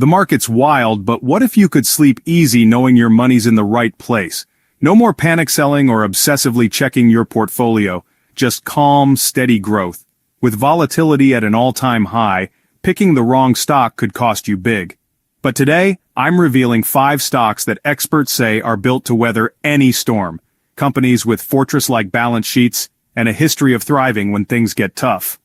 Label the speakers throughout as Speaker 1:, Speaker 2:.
Speaker 1: The market's wild, but what if you could sleep easy knowing your money's in the right place? No more panic selling or obsessively checking your portfolio, just calm, steady growth. With volatility at an all-time high, picking the wrong stock could cost you big. But today, I'm revealing 5 stocks that experts say are built to weather any storm. Companies with fortress-like balance sheets and a history of thriving when things get tough.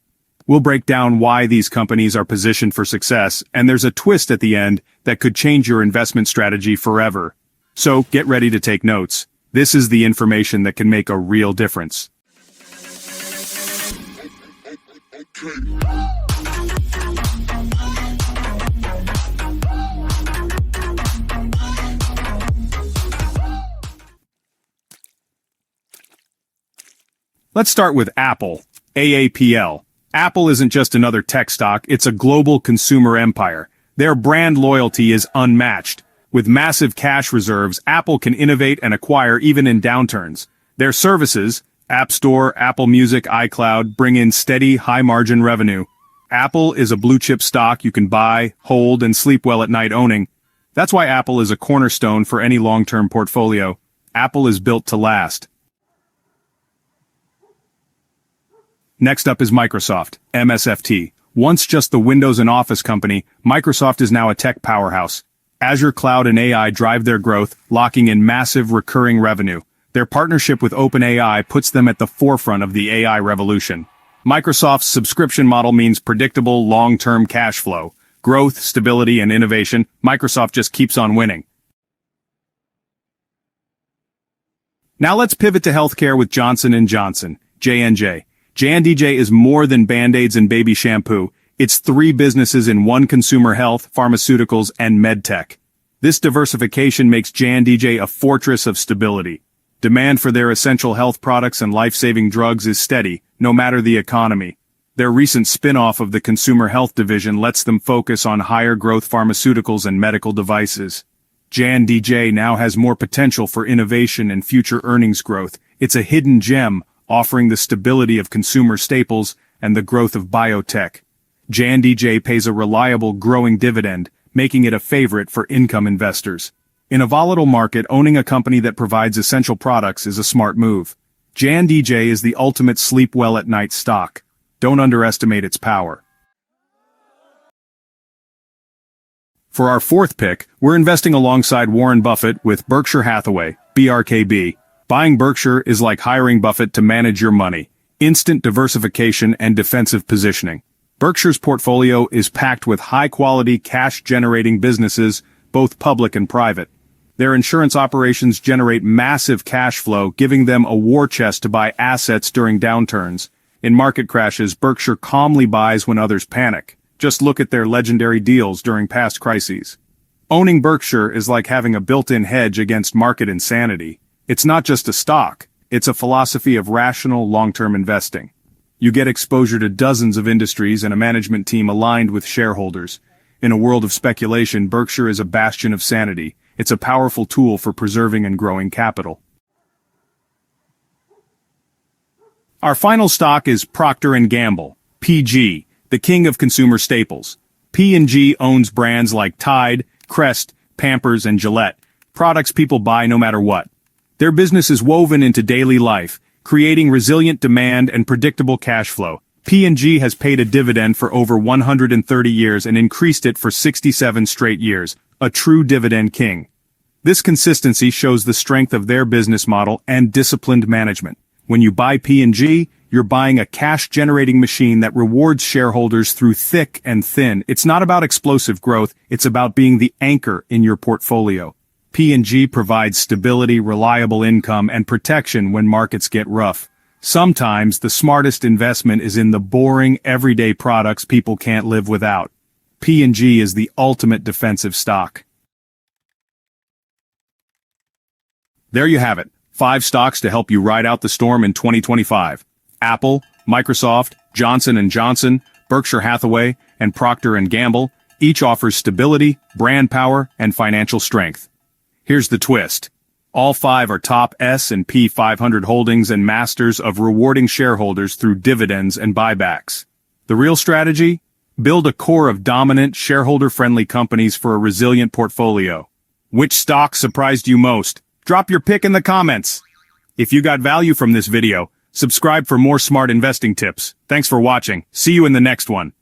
Speaker 1: We'll break down why these companies are positioned for success, and there's a twist at the end that could change your investment strategy forever. So, get ready to take notes. This is the information that can make a real difference. Let's start with Apple, AAPL. Apple isn't just another tech stock, it's a global consumer empire. Their brand loyalty is unmatched. With massive cash reserves, Apple can innovate and acquire even in downturns. Their services, App Store, Apple Music, iCloud, bring in steady, high-margin revenue. Apple is a blue-chip stock you can buy, hold, and sleep well at night owning. That's why Apple is a cornerstone for any long-term portfolio. Apple is built to last. Next up is Microsoft, MSFT. Once just the Windows and Office company, Microsoft is now a tech powerhouse. Azure Cloud and AI drive their growth, locking in massive recurring revenue. Their partnership with OpenAI puts them at the forefront of the AI revolution. Microsoft's subscription model means predictable, long-term cash flow. Growth, stability, and innovation, Microsoft just keeps on winning. Now let's pivot to healthcare with Johnson & Johnson, J&J. J&DJ is more than Band-Aids and baby shampoo. It's 3 businesses in one: consumer health, pharmaceuticals, and medtech. This diversification makes J&DJ a fortress of stability. Demand for their essential health products and life-saving drugs is steady, no matter the economy. Their recent spin-off of the consumer health division lets them focus on higher-growth pharmaceuticals and medical devices. J&DJ now has more potential for innovation and future earnings growth. It's a hidden gem, offering the stability of consumer staples and the growth of biotech. J&DJ pays a reliable, growing dividend, making it a favorite for income investors. In a volatile market, owning a company that provides essential products is a smart move. J&DJ is the ultimate sleep-well-at-night stock. Don't underestimate its power. For our 4th pick, we're investing alongside Warren Buffett with Berkshire Hathaway, BRKB. Buying Berkshire is like hiring Buffett to manage your money. Instant diversification and defensive positioning. Berkshire's portfolio is packed with high-quality, cash-generating businesses, both public and private. Their insurance operations generate massive cash flow, giving them a war chest to buy assets during downturns. In market crashes, Berkshire calmly buys when others panic. Just look at their legendary deals during past crises. Owning Berkshire is like having a built-in hedge against market insanity. It's not just a stock, it's a philosophy of rational, long-term investing. You get exposure to dozens of industries and a management team aligned with shareholders. In a world of speculation, Berkshire is a bastion of sanity. It's a powerful tool for preserving and growing capital. Our final stock is Procter & Gamble, PG, the king of consumer staples. P&G owns brands like Tide, Crest, Pampers, and Gillette, products people buy no matter what. Their business is woven into daily life, creating resilient demand and predictable cash flow. P&G has paid a dividend for over 130 years and increased it for 67 straight years, a true dividend king. This consistency shows the strength of their business model and disciplined management. When you buy P&G, you're buying a cash-generating machine that rewards shareholders through thick and thin. It's not about explosive growth, it's about being the anchor in your portfolio. P&G provides stability, reliable income, and protection when markets get rough. Sometimes the smartest investment is in the boring, everyday products people can't live without. P&G is the ultimate defensive stock. There you have it, 5 stocks to help you ride out the storm in 2025. Apple, Microsoft, Johnson & Johnson, Berkshire Hathaway, and Procter & Gamble each offers stability, brand power, and financial strength. Here's the twist. All 5 are top S&P 500 holdings and masters of rewarding shareholders through dividends and buybacks. The real strategy? Build a core of dominant, shareholder-friendly companies for a resilient portfolio. Which stock surprised you most? Drop your pick in the comments. If you got value from this video, subscribe for more smart investing tips. Thanks for watching. See you in the next one.